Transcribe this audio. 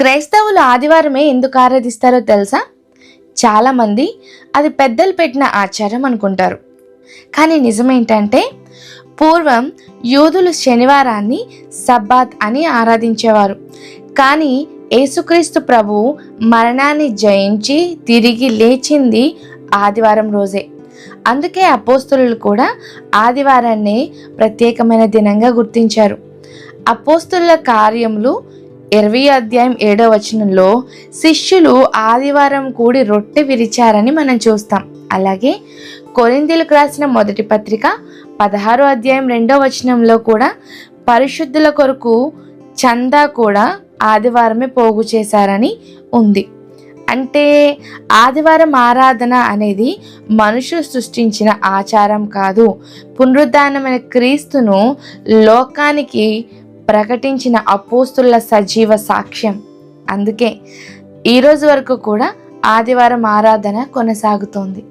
క్రైస్తవులు ఆదివారమే ఎందుకు ఆరాధిస్తారో తెలుసా? చాలామంది అది పెద్దలు పెట్టిన ఆచారం అనుకుంటారు. కానీ నిజమేంటంటే పూర్వం యూదులు శనివారాన్ని సబ్బాత్ అని ఆరాధించేవారు. కానీ యేసుక్రీస్తు ప్రభువు మరణాన్ని జయించి తిరిగి లేచింది ఆదివారం రోజే. అందుకే అపోస్తలులు కూడా ఆదివారాన్ని ప్రత్యేకమైన దినంగా గుర్తించారు. అపోస్తలుల కార్యములు 20 అధ్యాయం 7వ వచనంలో శిష్యులు ఆదివారం కూడి రొట్టె విరిచారని మనం చూస్తాం. అలాగే కొరింథీయులకు రాసిన మొదటి పత్రిక 16 అధ్యాయం 2వ వచనంలో కూడా పరిశుద్ధుల కొరకు చందా కూడా ఆదివారమే పోగు చేశారని ఉంది. అంటే ఆదివారం ఆరాధన అనేది మనుషులు సృష్టించిన ఆచారం కాదు, పునరుద్ధానమైన క్రీస్తును లోకానికి ప్రకటించిన అపోస్తుల సజీవ సాక్ష్యం. అందుకే ఈరోజు వరకు కూడా ఆదివారం ఆరాధన కొనసాగుతోంది.